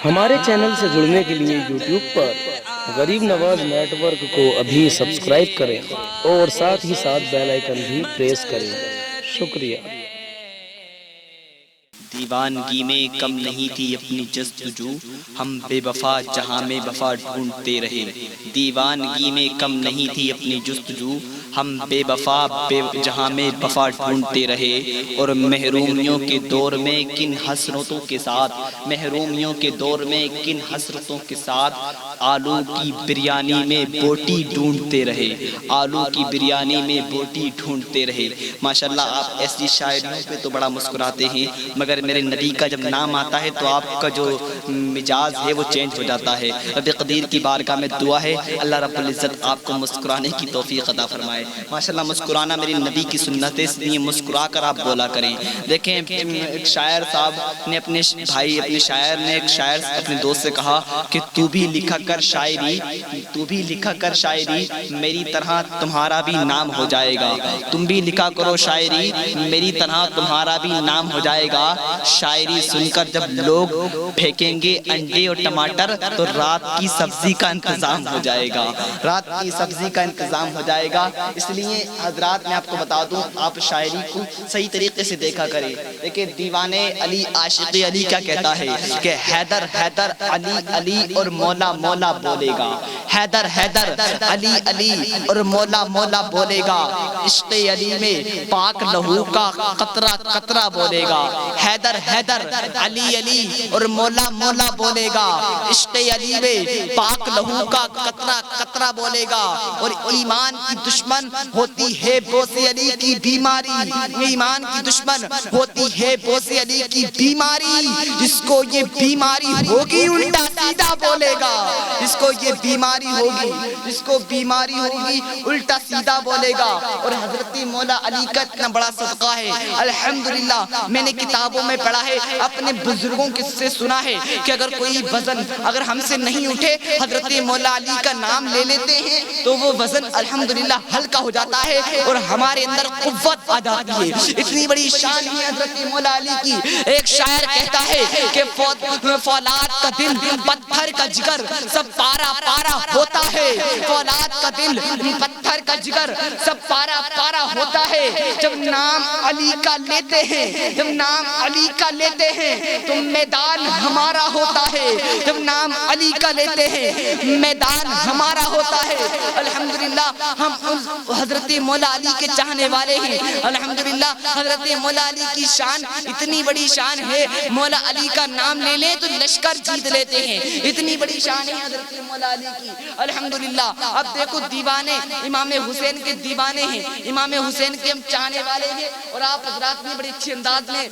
ہمارے چینل سے جڑنے کے لیے یوٹیوب پر غریب نواز نیٹ ورک کو ابھی سبسکرائب کریں اور ساتھ ہی ساتھ بیل آئیکن بھی پریس کریں۔ شکریہ۔ دیوانگی میں کم نہیں تھی اپنی جستجو، ہم بے وفا جہاں میں وفا ڈھونڈتے رہے۔ دیوانگی میں کم نہیں تھی اپنی جستجو، ہم بے وفا جہاں میں وفا ڈھونڈتے رہے۔ اور محرومیوں کے دور میں کن حسرتوں کے ساتھ، محرومیوں کے دور میں کن حسرتوں کے ساتھ آلو کی بریانی میں بوٹی ڈھونڈتے رہے، آلو کی بریانی میں بوٹی ڈھونڈتے رہے۔ ماشاءاللہ آپ ایسی شاعریوں پہ تو بڑا مسکراتے ہیں، مگر میرے نبی کا جب نام آتا ہے تو آپ کا جو مزاج ہے وہ چینج ہو جاتا ہے۔ رب قدیر کی بارگاہ میں دعا ہے اللہ رب العزت آپ کو مسکرانے کی توفیق عطا فرمائے۔ ماشاءاللہ مسکرانا میری نبی کی سنت ہے، اس لیے مسکرا کر آپ بولا کریں۔ دیکھیں ایک شاعر صاحب نے اپنے بھائی، اپنے شاعر نے ایک شاعر اپنے دوست سے کہا کہ تو بھی لکھا کر شاعری، تو بھی لکھا کر شاعری، میری طرح تمہارا بھی نام ہو جائے گا۔ تم بھی لکھا کرو شاعری، میری طرح تمہارا بھی نام ہو جائے گا۔ شاعری سن کر جب لوگ پھینکیں گے انڈے اور ٹماٹر تو رات کی سبزی کا انتظام ہو جائے گا، رات کی سبزی کا انتظام ہو جائے گا۔ اس لیے حضرات میں آپ کو بتا دوں، آپ شاعری کو صحیح طریقے سے دیکھا کریں۔ دیکھیں دیوانے علی عاشق علی کیا کہتا ہے کہ حیدر حیدر علی علی اور مولا مولا بولے گا، حیدر حیدر علی علی اور مولا مولا بولے گا۔ عشق علی میں پاک لہو کا قطرہ قطرہ بولے گا، حیدر حیدر علی علی اور مولا مولا بولے گا۔ عشق علی میں پاک لہو کا قطرہ قطرہ بولے گا۔ اور ایمان کی دشمن ہوتی ہے بوس علی کی بیماری، ایمان کی دشمن ہوتی ہے بوس علی کی بیماری۔ جس کو یہ بیماری ہوگی الٹا سیدھا بولے گا، جس کو یہ بیماری ہوگی، جس کو بیماری ہوگی الٹا سیدھا بولے گا۔ اور حضرت مولا علی کا اتنا بڑا صدقہ ہے الحمدللہ، میں نے کتابوں میں پڑھا ہے، اپنے بزرگوں سے سنا ہے کہ اگر کوئی وزن اگر ہم سے نہیں اٹھے، حضرت مولا علی کا نام لے لیتے ہیں تو وہ وزن الحمدللہ ہلکا ہو جاتا ہے اور ہمارے اندر قوت آ جاتی ہے۔ اتنی بڑی شان ہے حضرت مولا علی کی۔ ایک شاعر کہتا ہے کہ فولاد کا دل پتھر کا جگر سب پارا پارا ہوتا ہے، فولاد کا دل پتھر کا جگر سب پارا پارا ہوتا ہے۔ جب نام علی کا لیتے ہیں، جب نام علی کا لیتے ہیں تو میدان ہمارا ہوتا ہے، جب نام علی کا لیتے ہیں میدان ہمارا ہوتا ہے۔ الحمدللہ ہم حضرت مولا علی کے چاہنے والے ہیں۔ الحمدللہ حضرت مولا علی کی شان اتنی بڑی شان ہے، مولا علی کا نام لے لیں تو لشکر جیت لیتے ہیں، اتنی بڑی شان ہے حضرت مولا علی کی الحمدللہ۔ اب دیکھو دیوانے امام حسین کے دیوانے ہیں، امام حسین کے ہم چاہنے والے ہیں، اور آپ حضرات نے بڑے اچھے انداز میں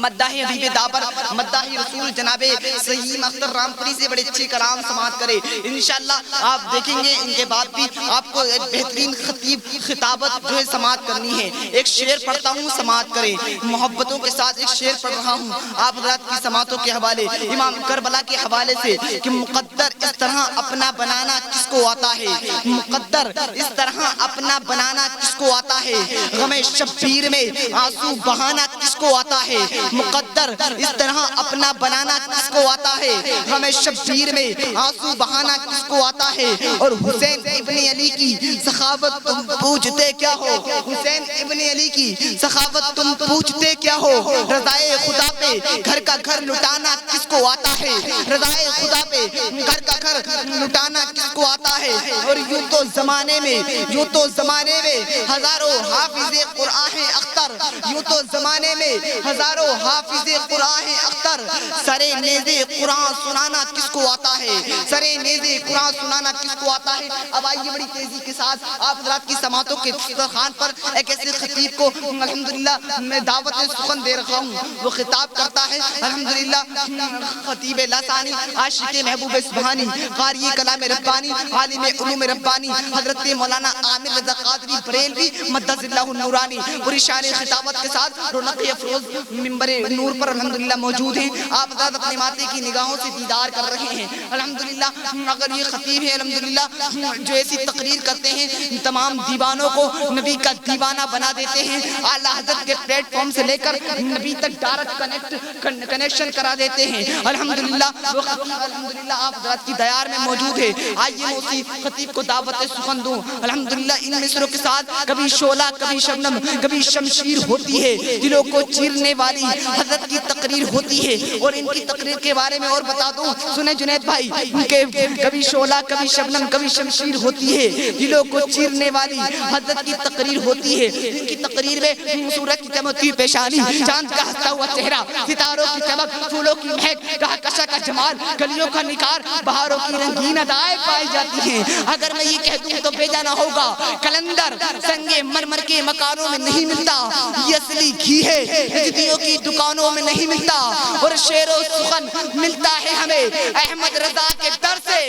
مداح حبیب دابر، مداح رسول جناب سہیم اختر رامپوری سے بڑے اچھے کلام سماعت کرے۔ انشاءاللہ آپ دیکھیں گے ان کے بعد بھی آپ کو ایک بہترین خطیب خطابت جو ہے سماعت کرنی ہے۔ ایک شعر پڑھتا ہوں، سماعت کریں محبتوں کے ساتھ۔ ایک شعر پڑھ رہا ہوں آپ حضرات کی سماعتوں کے حوالے، امام کربلا کے حوالے سے کہ مقدر اس طرح اپنا بنانا کس کو آتا ہے، مقدر اس طرح اپنا بنانا کس کو آتا ہے، غم شبیر میں آنسو بہانا کس کو آتا ہے، مقدر اس طرح اپنا بنانا کس کو آتا ہے، غم شبیر میں آنسو بہانا کس کو آتا ہے۔ اور حسین ابن علی کی سخاوت تم پوچھتے کیا ہو، حسین ابن علی کی سخاوت تم پوچھتے کیا ہو، رضائے خدا پہ گھر کا گھر لٹانا کس کو آتا ہے، رضائے خدا پہ گھر کا گھر لٹانا کس کو آتا ہے۔ اور یوں تو زمانے میں، یوں تو زمانے میں ہزاروں حافظ قرآن اختر، یوں تو زمانے میں ہزاروں حافظ قرآن اختر، سرے نیزے قرآن سنانا کس کو آتا ہے، سرے نیزے قرآن سنانا کس کو آتا ہے۔ اب آئیے بڑی تیزی کے ساتھ آپ حضرات کی سماعتوں کے خان پر ایک ایسے خطیب کو الحمدللہ میں دعوت سخن دے رہا ہوں، وہ خطاب کرتا ہے الحمدللہ خطیب لسانی عاشق محبوب اسفہانی، قاری کلام ربانی، عالم علوم ربانی حضرت مولانا عامر رضا قادری بریلوی مدد اللہ النورانی پوری شان خطابت کے ساتھ رونق افروز منبر نور پر الحمدللہ موجود ہیں. آپ حضرات اپنے ماتے کی نگاہوں سے دیدار کر رہے ہیں الحمدللہ. اگر یہ خطیب ہے الحمدللہ جو ایسی تقریر کرتے ہیں تمام دیوانوں کو نبی کا دیوانہ بنا دیتے ہیں. اعلیٰ حضرت کے پلیٹ فارم سے لے کر نبی تک ڈائریکٹ کنیکشن کرا دیتے ہیں الحمدللہ. وہ خطیب الحمدللہ آپ حضرات کی دیار میں موجود ہے. آئیے میں اسی خطیب کو دعوت سخن دوں الحمدللہ. ان مصروں کے ساتھ کبھی شعلہ کبھی شبنم کبھی شمشیر ہوتی ہے، دلوں کو چیرنے والی حضرت کی تقریر ہوتی ہے. اور ان کی تقریر کے بارے میں اور بتا دوں، سنیں جنید بھائی کہ کبھی شعلہ کبھی شبنم کبھی شمشیر ہوتی ہے، دلوں کو چیرنے والی حضرت کی تقریر ہوتی ہے. ان کی تقریر میں سورج کی چمکتی پیشانی، چاند کا ہنستا ہوا چہرہ، ستاروں کی چمک، پھولوں کی مہک، کہکشاں کا جمال، گلیوں کا نکار، بہاروں کی رنگین ادائیں پائی جاتی ہیں. اگر میں یہ کہہ دوں تو بے جانا ہوگا. کلندر سنگے مرمر کے مکانوں میں نہیں ملتا، یہ اصلی گھی ہے ہجدیوں کی دکانوں میں نہیں ملتا. اور شعر و سخن ملتا ہے ہمیں احمد رضا کے در سے،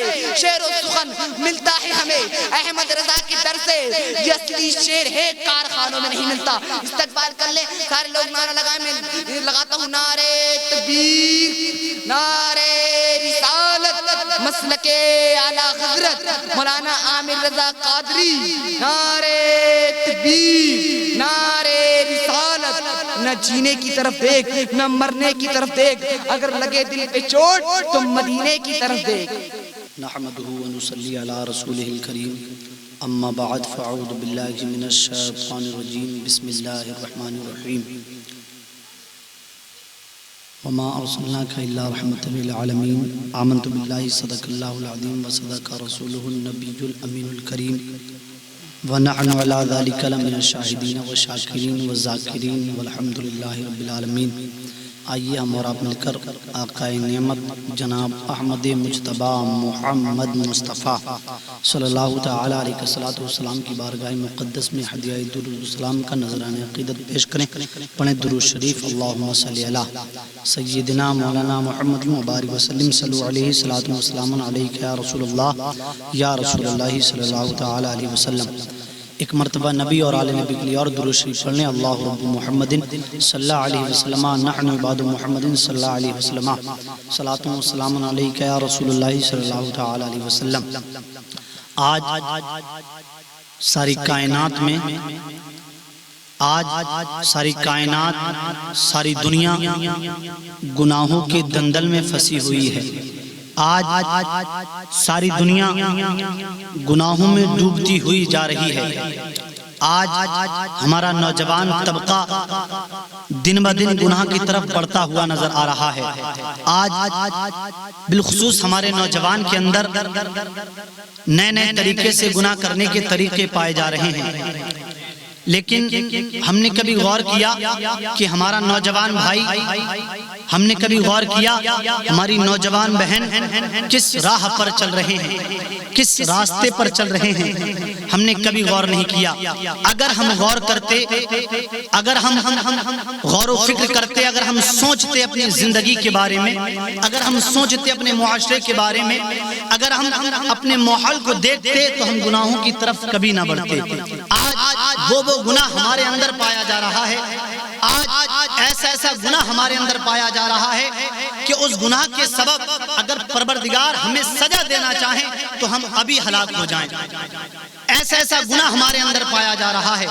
شعر و سخن ملتا ہے ہمیں احمد رضا کے در سے. یہ اصلی شعر ہے کارخانوں میں نہیں ملتا. استقبال کر لیں سارے لوگ نعرہ لگائیں. میں لگاتا ہوں نعرے تکبیر، نعرے رسالت، مسلک اعلیٰ حضرت مولانا عامر رضا قادری. نعرے تکبیر، نعرے رسالت. نہ جینے کی طرف دیکھ نہ مرنے کی طرف دیکھ، اگر لگے دل پہ چوٹ تو مدینے کی طرف دیکھ. نحمده ونصلي على رسوله الكريم اما بعد فاعوذ بالله من الشيطان الرجيم بسم الله الرحمن الرحيم وما ارسلناك الا رحمة للعالمين آمنت بالله صدق الله العظيم وصدق رسوله النبي الامين الكريم ونحن على ذلك لمن الشاهدين والشاكرين والذاكرين والحمد لله رب العالمين. آئیے ہم اور آپ مل کر آقا نعمت جناب احمد مجتبی محمد مصطفیٰ صلی اللہ تعالیٰ علیہ وسلم کی بارگاہ مقدس میں ہدیہ درود السلام کا نذرانہ عقیدت پیش کریں. پڑھیں درود شریف. اللہم صلی علی سیدنا مولانا محمد مبارک وسلم صلو علیہ الصلوۃ والسلام علیک یا رسول اللہ یا رسول اللہ صلی اللہ تعالیٰ علیہ وسلم. ایک مرتبہ نبی اور آل نبی کے لیے اور درود شریف پڑھنے. اللہ رب محمد صلی اللہ علیہ وسلم نحن عباد محمد صلی اللہ علیہ وسلم صلاۃ و سلام علیک یا رسول اللہ صلی اللہ تعالی علیہ وسلم. آج ساری کائنات میں، آج ساری کائنات، ساری دنیا گناہوں کے دندل میں پھنسی ہوئی ہے. آج ساری دنیا گناہوں میں ڈوبتی ہوئی جا رہی ہے. آج ہمارا نوجوان طبقہ دن بہ دن گناہ کی طرف بڑھتا ہوا نظر آ رہا ہے. آج بالخصوص ہمارے نوجوان کے اندر نئے نئے طریقے سے گناہ کرنے کے طریقے پائے جا رہے ہیں. لیکن ہم نے کبھی غور کیا کہ ہمارا نوجوان بھائی، ہم نے کبھی غور کیا ہماری نوجوان بہن کس راہ پر چل رہے ہیں، کس راستے پر چل رہے ہیں؟ ہم نے کبھی غور نہیں کیا. اگر ہم غور کرتے، اگر ہم غور و فکر کرتے، اگر ہم سوچتے اپنی زندگی کے بارے میں، اگر ہم سوچتے اپنے معاشرے کے بارے میں، اگر ہم اپنے ماحول کو دیکھتے تو ہم گناہوں کی طرف کبھی نہ بڑھتے. آج وہ گناہ ہمارے اندر پایا جا رہا ہے. آج ایسا گناہ ہمارے اندر پایا جا رہا ہے کہ اس گناہ کے سبب اگر پروردگار ہمیں سزا دینا چاہیں تو ہم ابھی ہلاک ہو جائیں. ایسا گناہ ہمارے اندر پایا جا رہا ہے.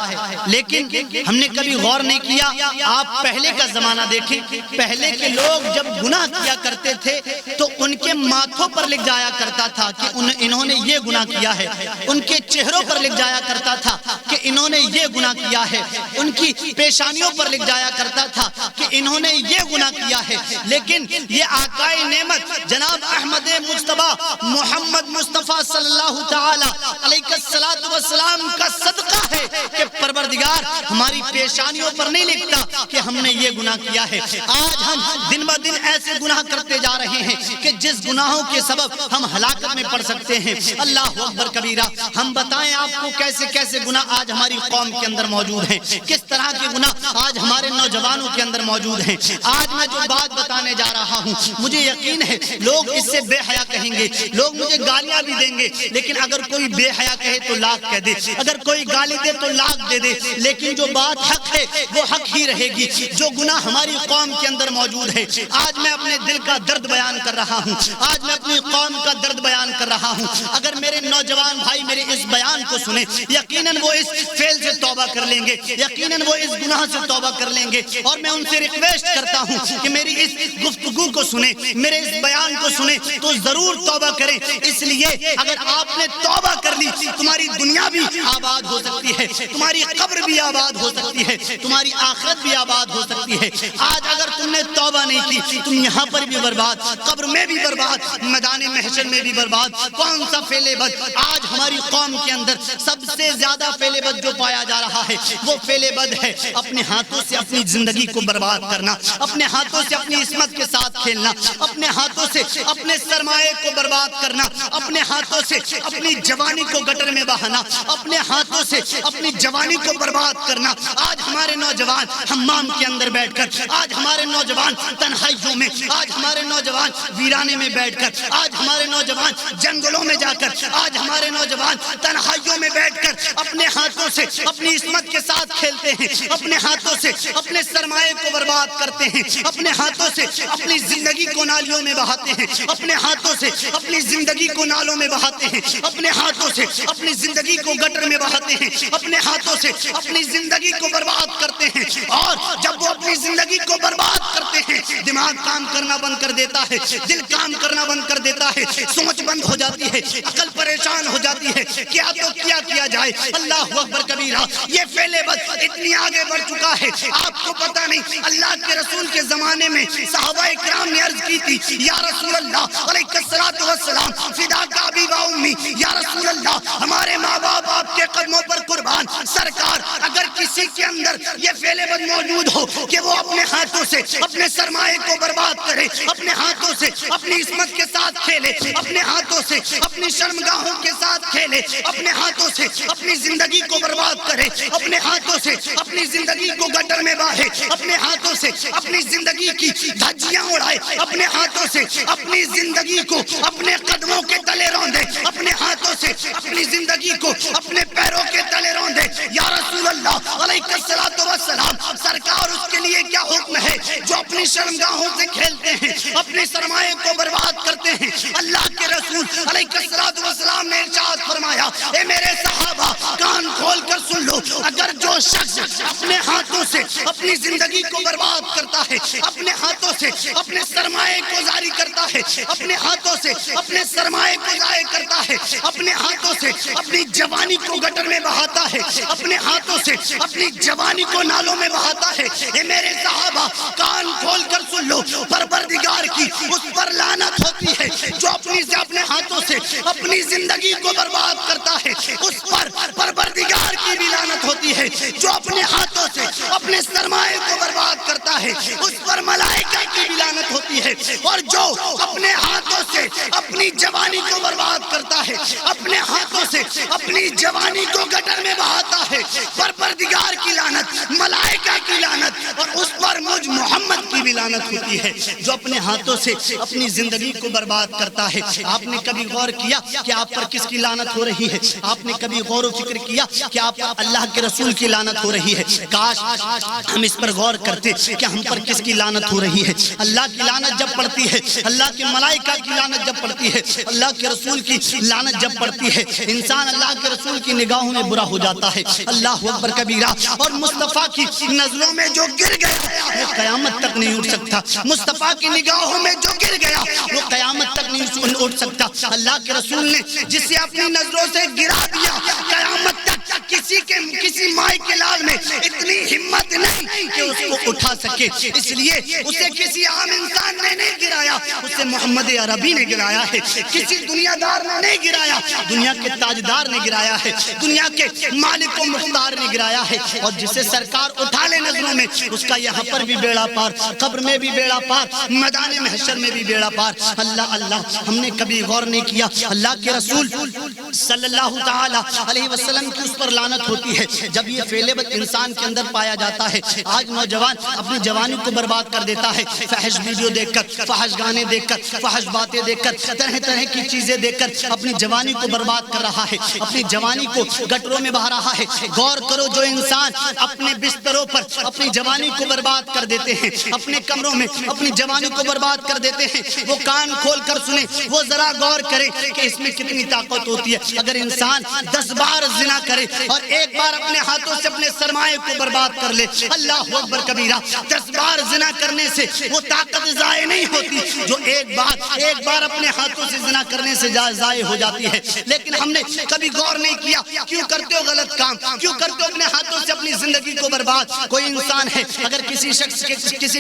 لیکن ہم نے کبھی غور نہیں کیا. آپ پہلے کا زمانہ دیکھیں، پہلے کے لوگ جب گناہ کیا کرتے تھے تو ان کے ماتھوں پر لکھ جایا کرتا تھا کہ انہوں نے یہ گناہ کیا ہے. ان کے چہروں پر لکھ جایا کرتا تھا کہ انہوں نے یہ گناہ کیا ہے. ان کی پیشانیوں پر لکھ جایا کرتا تھا کہ انہوں نے یہ گناہ کیا ہے. لیکن یہ آقا نعمت جناب احمد مجتبی محمد مصطفیٰ صلی اللہ تعالی علیہ وسلم الصلاۃ والسلام کا صدقہ ہے کہ پروردگار ہماری پیشانیوں پر نہیں لکھتا کہ ہم نے یہ گناہ کیا ہے۔ آج ہم دن بہ دن ایسے گناہ کرتے جا رہے ہیں کہ جس گناہوں کے سبب ہم ہلاکت میں پڑ سکتے ہیں۔ اللہ اکبر کبیرہ۔ ہم بتائیں آپ کو کیسے کیسے گناہ آج ہماری قوم کے اندر موجود ہیں، کس طرح کے گناہ آج ہمارے نوجوانوں کے اندر موجود ہیں۔ آج میں جو بات بتانے جا رہا ہوں مجھے یقین ہے لوگ اس سے بے حیا کہیں گے، لوگ مجھے گالیاں بھی دیں گے، لیکن اگر کوئی بے حیا کہے تو لاکھ کہہ دے، اگر کوئی گالی دے تو لاکھ دے دے، لیکن جو بات حق ہے وہ حق ہی رہے گی۔ جو گناہ ہماری قوم کے اندر موجود ہے، آج میں اپنے دل کا درد بیان کر رہا ہوں، آج میں اپنی قوم کا درد بیان کر رہا ہوں۔ اگر میرے نوجوان بھائی میرے اس بیان کو سنیں، یقیناً وہ اس فعل سے توبہ کر لیں گے، یقیناً وہ اس گناہ سے توبہ کر لیں گے۔ اور میں ان سے ریکویسٹ کرتا ہوں کہ میری اس گفتگو کو سنیں، میرے اس بیان کو سنیں تو ضرور توبہ کریں۔ اس لیے اگر آپ نے توبہ کر لی تمہاری دنیا بھی آباد ہو سکتی ہے، تمہاری قبر بھی آباد ہو سکتی ہے، تمہاری آخرت بھی آباد ہو سکتی ہے۔ آج اگر تم نے توبہ نہیں کی تم یہاں پر بھی برباد، قبر میں بھی برباد، میدان محشر میں بھی برباد۔ کون سا فعل بد آج ہماری قوم کے اندر سب سے زیادہ فعل بد جو پایا جا رہا ہے وہ فعل بد ہے اپنے ہاتھوں سے اپنی زندگی کو برباد کرنا، اپنے ہاتھوں سے اپنی عصمت کے ساتھ کھیلنا، اپنے ہاتھوں سے اپنے سرمایے کو برباد کرنا، اپنے ہاتھوں سے اپنی جوانی کو گٹر میں بہانا، اپنے ہاتھوں سے اپنی جوانی کو برباد کرنا۔ آج ہمارے نوجوان حمام کے اندر بیٹھ کر، آج ہمارے نوجوان تنہائیوں میں، آج ہمارے نوجوان ویرانے میں بیٹھ کر، آج ہمارے نوجوان جنگلوں میں جا کر، آج ہمارے نوجوان تنہائیوں میں بیٹھ کر اپنے ہاتھوں سے اپنی عصمت کے ساتھ کھیلتے ہیں، اپنے ہاتھوں سے اپنے سرمایے کو برباد کرتے ہیں، اپنے ہاتھوں سے اپنی زندگی کو نالیوں میں بہاتے ہیں، اپنے ہاتھوں سے اپنی زندگی کو نالوں میں بہاتے ہیں، اپنے ہاتھوں سے اپنی زندگی کو گٹر میں بہاتے ہیں، اپنے ہاتھوں سے اپنی زندگی کو برباد کرتے ہیں۔ اور جب وہ اپنی زندگی کو برباد کرتے ہیں دماغ کام کرنا بند کر دیتا ہے، دل کام کرنا بند کر دیتا ہے، سوچ بند ہو جاتی ہے، عقل پریشان ہو جاتی ہے، کیا تو کیا جائے۔ اللہ اکبر کبیرہ۔ یہ فعل بد اتنی آگے بڑھ چکا ہے آپ کو پتہ نہیں۔ اللہ کے رسول کے زمانے میں صحابہ کرام نے عرض کی تھی یا رسول اللہ علیہ الصلوۃ والسلام فداک ابی و امی، یا رسول اللہ ہمارے ماں باپ آپ کے قدموں پر قربان۔ سرکار اگر کسی کے اندر یہ فعل بد موجود ہو کہ وہ اپنے ہاتھوں سے اپنے سرمایے کو برباد کرے، اپنے ہاتھوں سے اپنی عصمت کے ساتھ کھیلے، اپنے ہاتھوں سے اپنی شرمگاہوں کے ساتھ کھیلے، اپنے ہاتھوں سے اپنی زندگی کو برباد کرے، اپنے ہاتھوں سے اپنی زندگی کو گٹر میں باہے، اپنے ہاتھوں سے اپنی زندگی کی دھجیاں اڑائے، اپنے ہاتھوں سے اپنی زندگی کو اپنے قدموں کے تلے روندے، اپنے ہاتھوں سے اپنی زندگی کو اپنے پیروں کے تلے روندے۔ یا رسول اللہ علیہ الصلوۃ والسلام سرکار اس کے لیے کیا حکم ہے جو اپنی شرمگاہوں سے کھیلتے ہیں، اپنے سرمایے کو برباد کرتے ہیں۔ اللہ کے رسول علیہ الصلوۃ والسلام نے ارشاد فرمایا اے میرے صحابہ کان کھول کر سن لو، اگر جو شخص اپنے ہاتھوں سے اپنی زندگی کو برباد کرتا ہے، اپنے ہاتھوں سے اپنے سرمایے کو جاری کرتا ہے، اپنے ہاتھوں سے اپنے سرمایے کو ضائع کرتا ہے، اپنے ہاتھوں سے اپنی جوانی کو گٹر میں بہاتا ہے، اپنے ہاتھوں سے اپنی جوانی کو نالوں میں بہاتا ہے، اے میرے صحابہ کان کھول کر سن لو، پروردگار کی اس پر لعنت ہوتی ہے جو اپنے ہاتھوں سے اپنی زندگی کو برباد کرتا ہے، اس پر پروردگار کی بھی لعنت ہوتی ہے جو اپنے ہاتھوں سے اپنے سرمایے کو برباد کرتا ہے، اس پر ملائکہ کی بھی لعنت ہوتی ہے، اور جو اپنے ہاتھوں سے اپنی جوانی کو برباد کرتا ہے، اپنے ہاتھوں سے اپنی جوانی کو گٹر میں بہاتا ہے، پروردگار کی لعنت، ملائکہ کی لعنت، اور اس پر مجھ محمد کی بھی لعنت ہوتی ہے جو اپنے ہاتھوں سے اپنی زندگی کو برباد کرتا ہے۔ آپ نے کبھی غور کیا کہ آپ پر کس کی لعنت ہو رہی ہے؟ آپ نے کبھی غور و فکر کیا کہ آپ پر اللہ کے رسول کی لعنت ہو رہی ہے؟ کاش ہم اس پر غور کرتے کہ ہم پر کس کی لعنت ہو رہی ہے۔ اللہ کی لعنت جب پڑتی ہے، اللہ کے ملائکہ کی لعنت جب پڑتی ہے، اللہ کے رسول کی لعنت جب پڑتی ہے، انسان اللہ کے رسول کی نگاہوں میں برا ہو جاتا ہے۔ اللہ اکبر کبیرہ۔ اور مصطفیٰ کی نظروں میں جو گر گیا وہ قیامت تک نہیں اٹھ سکتا، مصطفیٰ کی نگاہوں میں جو گر گیا وہ قیامت تک نہیں اٹھ سکتا۔ اللہ کے رسول نے جسے اپنی نظروں سے گرا دیا قیامت تک کسی کسی مائی کے لال میں اتنی ہمت نہیں کہ اس کو اٹھا سکے، اس لیے اسے کسی عام انسان نے نہیں گرایا، اسے محمد عربی نے گرایا ہے، کسی دنیا دار نے نہیں گرایا، دنیا کے تاجدار نے گرایا ہے، دنیا کے مالک و مختار نے گرایا ہے، اور جسے سرکار اٹھا لے نظروں میں اس کا یہاں پر بھی بیڑا پار، قبر میں بھی بیڑا پار، میدان محشر میں بھی بیڑا پار۔ اللہ اللہ، ہم نے کبھی غور نہیں کیا اللہ کے رسول صلی اللہ تعالی علیہ وسلم کی اس پر لعنت ہوتی ہے جب یہ فعل بد انسان کے اندر پایا جاتا ہے۔ آج نوجوان اپنی جوانی کو برباد کر دیتا ہے، فحش ویڈیو دیکھ کر، فحش گانے دیکھ کر، فحش باتیں دیکھ کر، طرح طرح کی چیزیں دیکھ کر اپنی جوانی کو برباد کر رہا ہے، اپنی جوانی کو گٹروں میں بہا رہا ہے۔ غور کرو، جو انسان اپنے بستروں پر اپنی جوانی کو برباد کر دیتے ہیں، اپنے کمروں میں اپنی جوانی کو برباد کر دیتے ہیں، وہ کان کھول کر سنیں، وہ ذرا غور کرے کہ اس میں کتنی طاقت ہوتی ہے۔ اگر انسان 10 بار زنا کرے اور ایک بار اپنے ہاتھوں سے اپنے سرمایے کو برباد کر لے، اللہ اکبر کبیرہ، 10 بار زنا کرنے سے وہ طاقت ضائع نہیں ہوتی جو ایک بار اپنے ہاتھوں سے زنا کرنے سے ضائع ہو جاتی ہے۔ لیکن ہم نے کبھی غور نہیں کیا، کیوں کرتے ہو غلط کام، کیوں کرتے ہو اپنے ہاتھوں سے اپنی زندگی کو برباد۔ کوئی انسان ہے، اگر کسی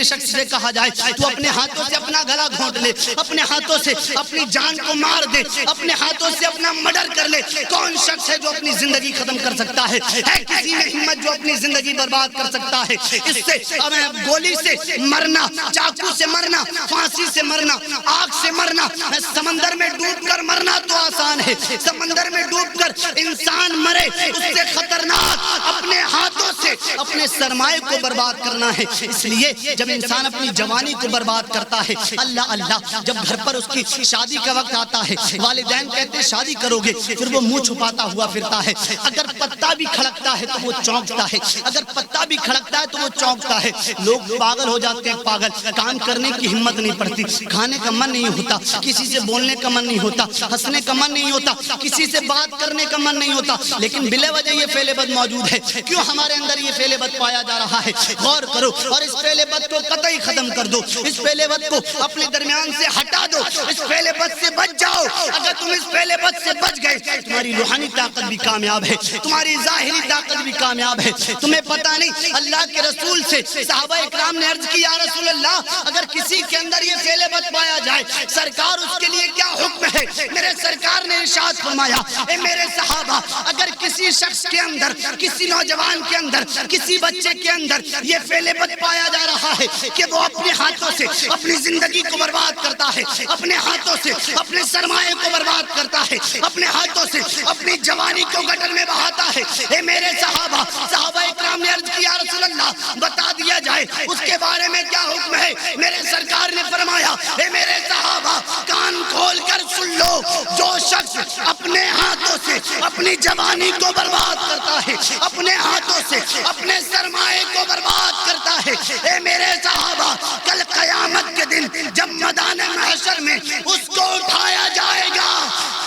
شخص سے کہا جائے تو اپنے ہاتھوں سے اپنا گلا گھونٹ لے، اپنے ہاتھوں سے اپنی جان کو مار دے، اپنے ہاتھوں سے اپنا مرڈر کر لے، کون شخص ہے جو اپنی زندگی ختم کر سکتا ہے؟ ہے کسی میں ہمت جو اپنی زندگی برباد کر سکتا ہے؟ اس سے گولی سے مرنا، چاقو سے مرنا، پھانسی سے مرنا، آگ سے مرنا، سمندر میں ڈوب کر مرنا تو آسان ہے، سمندر میں ڈوب کر انسان مرے اس سے خطرناک اپنے ہاتھوں سے اپنے سرمایے کو برباد کرنا ہے۔ اس لیے جب انسان اپنی جوانی کو برباد کرتا ہے، اللہ اللہ، جب گھر پر اس کی شادی کا وقت آتا ہے، والدین کہتے ہیں شادی کرو گے، پھر وہ منہ چھپاتا ہوا پھرتا ہے۔ اگر پتا بھی کھڑکتا ہے تو وہ چونکتا ہے، اگر پتا بھی کھڑکتا ہے تو وہ چونکتا ہے۔ لوگ پاگل ہو جاتے ہیں، پاگل، کام کرنے کی ہمت نہیں پڑتی، کھانے کا من نہیں ہوتا، کسی سے بولنے کا من نہیں ہوتا، ہنسنے کا من نہیں ہوتا، کسی سے بات کرنے کا من نہیں ہوتا، لیکن بلا وجہ یہ فعل بد موجود ہے۔ کیوں ہمارے اندر یہ فعل بد پایا جا رہا ہے؟ غور کرو اور اس فعل بد کو قطعی ختم کر دو، اس فعل بد کو اپنے درمیان سے ہٹا دو، اس فعل بد سے بچ جاؤ۔ اگر تم اس فعل بد سے بچ گئے، تمہاری روحانی طاقت بھی کامیاب ہے، تمہاری ظاہری طاقت بھی کامیاب ہے۔ تمہیں پتہ نہیں، اللہ کے رسول سے صحابہ اکرام نے عرض کی، یا رسول اللہ، اگر کسی کے اندر یہ فعل بد پایا جائے، سرکار اس کے لیے کیا حکم ہے؟ میرے سرکار نے ارشاد فرمایا، اے میرے صحابہ، اگر کسی شخص کے اندر، کسی نوجوان کے اندر، کسی بچے کے اندر یہ فعل بد پایا جا رہا ہے کہ وہ اپنے ہاتھوں سے اپنی زندگی کو برباد کرتا ہے، اپنے ہاتھوں سے اپنے سرمایے کو برباد کرتا ہے، اپنے ہاتھوں سے اپنی جوانی کو گٹر میں بہاتا ہے، اے میرے صحابہ اکرام نے عرض کیا، رسول اللہ بتا دیا جائے اس کے بارے میں کیا حکم ہے؟ میرے سرکار نے فرمایا، اے میرے صحابہ کان کھول کر سن لو، جو شخص اپنے ہاتھوں سے اپنی جوانی کو برباد کرتا ہے، اپنے ہاتھوں سے اپنے سرمایے کو برباد کرتا ہے، اے میرے صحابہ، کل قیامت کے دن جب میدان محشر میں اس کو اٹھایا جائے گا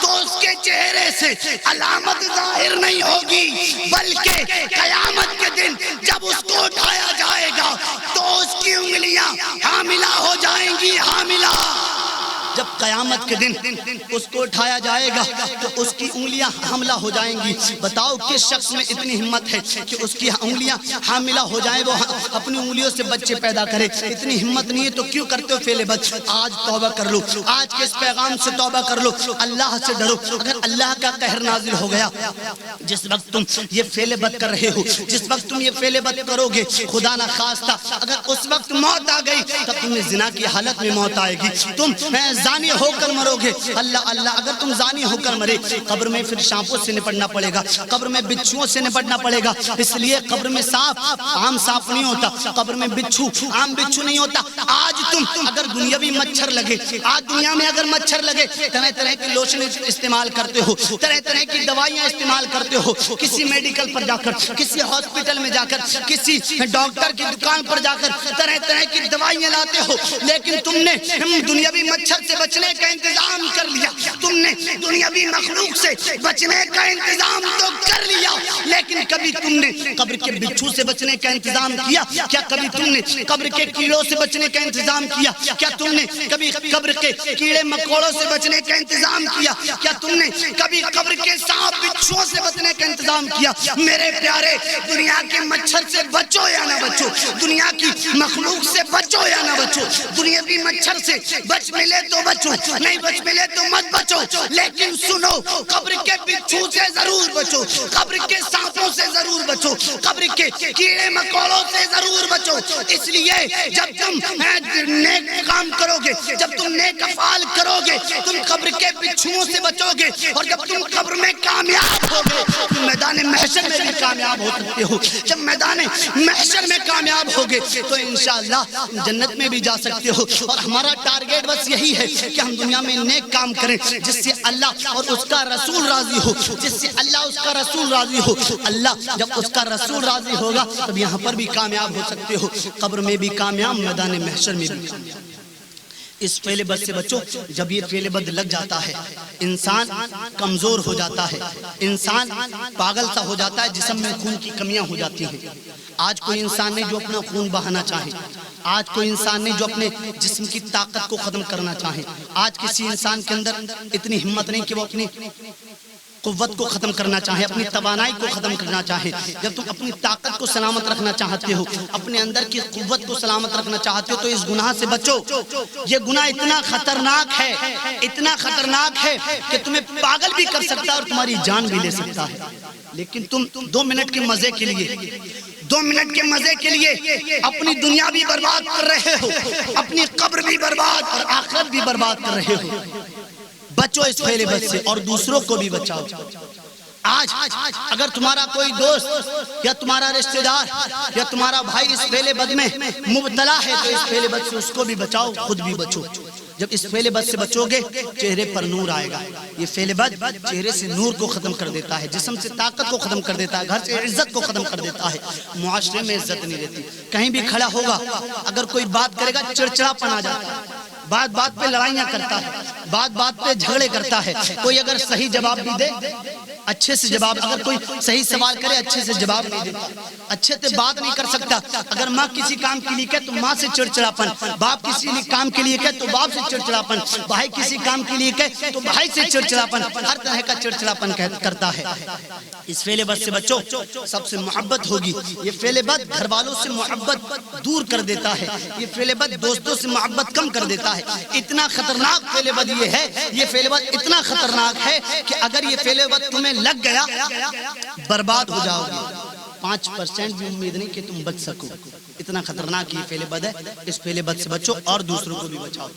تو اس کے چہرے سے علامت ظاہر نہیں ہوگی، بلکہ قیامت کے دن جب اس کو اٹھایا جائے گا تو اس کی انگلیاں حاملہ ہو جائیں گی، حاملہ۔ جب قیامت کے دن اس کو اٹھایا جائے گا تو اس کی انگلیاں حاملہ ہو جائیں گی۔ بتاؤ کس شخص میں اتنی ہمت ہے کہ اس کی انگلیاں حاملہ ہو جائیں، وہ اپنی انگلیوں سے بچے پیدا کرے؟ اتنی ہمت نہیں ہے تو کیوں کرتے ہو فعل بد؟ آج توبہ کر لو، آج کے اس پیغام سے توبہ کر لو، اللہ سے ڈرو۔ اگر اللہ کا قہر نازل ہو گیا جس وقت تم یہ فعل بد کر رہے ہو، جس وقت تم یہ فعل بد کرو گے، خدا نہ خواستہ اگر اس وقت موت آ گئی تب تمہیں زنا کی حالت میں موت آئے گی، تم زانی ہو کر مرو گے۔ اللہ اللہ، اگر تم زانی ہو کر مرے، قبر میں پھر سانپوں سے نپٹنا پڑے گا، قبر میں بچھوؤں سے نپٹنا پڑے گا۔ اس لیے قبر میں سانپ عام سانپ نہیں ہوتا، قبر میں بچھو عام بچھو نہیں ہوتا۔ آج تم اگر دنیاوی مچھر لگے، آج دنیا میں اگر مچھر لگے، طرح طرح کی لوشن استعمال کرتے ہو، طرح طرح کی دوائیاں استعمال کرتے ہو، کسی میڈیکل پر جا کر، کسی ہاسپٹل میں جا کر، کسی ڈاکٹر کی دکان پر جا کر طرح طرح کی دوائیاں لاتے ہو، لیکن تم نے دنیاوی مچھر سے بچنے کا انتظام کر لیا، تم نے دنیاوی مخلوق سے بچنے کا انتظام تو کر لیا، لیکن کبھی تم نے قبر کے بچھو سے بچنے کا انتظام کیا؟ کیا کبھی تم نے قبر کے کیڑوں سے بچنے کا انتظام کیا؟ کیا تم نے کبھی قبر کے کیڑے مکوڑوں سے بچنے کا انتظام کیا؟ کیا تم نے کبھی قبر کے سانپ بچھوؤں سے بچنے کا انتظام کیا؟ میرے پیارے، دنیا کے مچھر سے بچو یا نہ بچو، دنیا کی مخلوق سے بچو یا نہ بچو، دنیاوی مچھر سے بچ ملے تو بچو، نہیں بچ ملے تو مت بچو، لیکن سنو، قبر کے بچھو سے ضرور بچو، قبر کے سانپوں سے ضرور بچو، قبر کے کیڑے مکوڑوں سے ضرور بچو۔ اس لیے جب تم نیک کام کرو گے، جب تم نیک افعال کرو گے، تم قبر کے بچھوؤں سے بچو گے، اور جب تم قبر میں کامیاب ہوگے تم میدان محشر میں بھی کامیاب ہو سکتے ہو۔ جب میدان محشر میں کامیاب ہوگے تو انشاءاللہ جنت میں بھی جا سکتے ہو۔ اور ہمارا ٹارگیٹ بس یہی ہے کہ ہم دنیا میں نیک کام کریں جس سے اللہ اور اس کا رسول راضی ہو، جس سے اللہ اس کا رسول راضی ہو۔ اللہ جب اس کا رسول راضی ہوگا تب یہاں پر بھی کامیاب ہو سکتے ہو، قبر میں بھی کامیاب، میدان محشر میں بھی کامیاب۔ اس فعل بد سے بچو۔ جب یہ فعل بد لگ جاتا ہے انسان کمزور ہو جاتا ہے، انسان پاگل سا ہو جاتا ہے، جسم میں خون کی کمیاں ہو جاتی ہیں۔ آج کوئی انسان نے جو اپنا خون بہانا چاہے، آج کوئی انسان نے جو اپنے جسم کی طاقت کو ختم کرنا چاہے، آج کسی انسان کے اندر اتنی ہمت نہیں کہ وہ اپنی قوت کو ختم کرنا چاہے، اپنی توانائی کو ختم کرنا چاہے۔ جب تم اپنی طاقت کو سلامت رکھنا چاہتے ہو، اپنے اندر کی قوت کو سلامت رکھنا چاہتے ہو، تو اس گناہ سے بچو۔ یہ گناہ اتنا خطرناک ہے، اتنا خطرناک ہے کہ تمہیں پاگل بھی کر سکتا ہے اور تمہاری جان بھی لے سکتا ہے۔ لیکن تم 2 منٹ کے مزے کے لیے، 2 منٹ کے مزے کے لیے اپنی دنیا بھی برباد کر رہے ہو، اپنی قبر بھی برباد اور آخرت بھی برباد کر رہے ہو۔ بچو اس فعل بد سے اور دوسروں کو بھی بچاؤ۔ آج اگر تمہارا کوئی دوست یا تمہارا رشتہ دار یا تمہارا بھائی اس فعل بد میں مبتلا ہے تو اس فعل بد سے اس کو بھی بچاؤ، خود بھی بچو۔ جب اس فعل بد سے بچو گے چہرے پر نور آئے گا۔ یہ فعل بد چہرے سے نور کو ختم کر دیتا ہے، جسم سے طاقت کو ختم کر دیتا ہے، گھر سے عزت کو ختم کر دیتا ہے، معاشرے میں عزت نہیں رہتی۔ کہیں بھی کھڑا ہوگا اگر کوئی بات کرے گا چڑچڑاپن آ جاتا ہے، بات بات پہ لڑائیاں کرتا ہے، بات بات پہ جھگڑے کرتا ہے۔ کوئی اگر صحیح جواب بھی دے اچھے سے جواب، اگر کوئی صحیح سوال کرے اچھے سے جواب نہیں دیتا، اچھے سے بات نہیں کر سکتا۔ اگر ماں کسی کام کے لیے کہے تو ماں سے چڑچڑاپن، باپ کسی کام کے لیے کہے تو باپ سے چڑچڑاپن، بھائی کسی کام کے لیے کہے تو بھائی سے چڑچڑاپن، ہر طرح کا چڑچڑاپن کرتا ہے۔ اس فعل بد سے بچو، سب سے محبت ہوگی۔ یہ فعل بد گھر والوں سے محبت دور کر دیتا ہے، یہ فعل بد دوستوں سے محبت کم کر دیتا ہے۔ اتنا خطرناک فعل بد یہ ہے، یہ فعل بد اتنا خطرناک ہے کہ اگر یہ فعل بد تمہیں لگ گیا برباد ہو جاؤ گے۔ 5% بھی امید نہیں کہ تم بچ سکو، اتنا خطرناک یہ فعل بد ہے۔ اس فعل بد سے بچو اور دوسروں کو بھی بچاؤ۔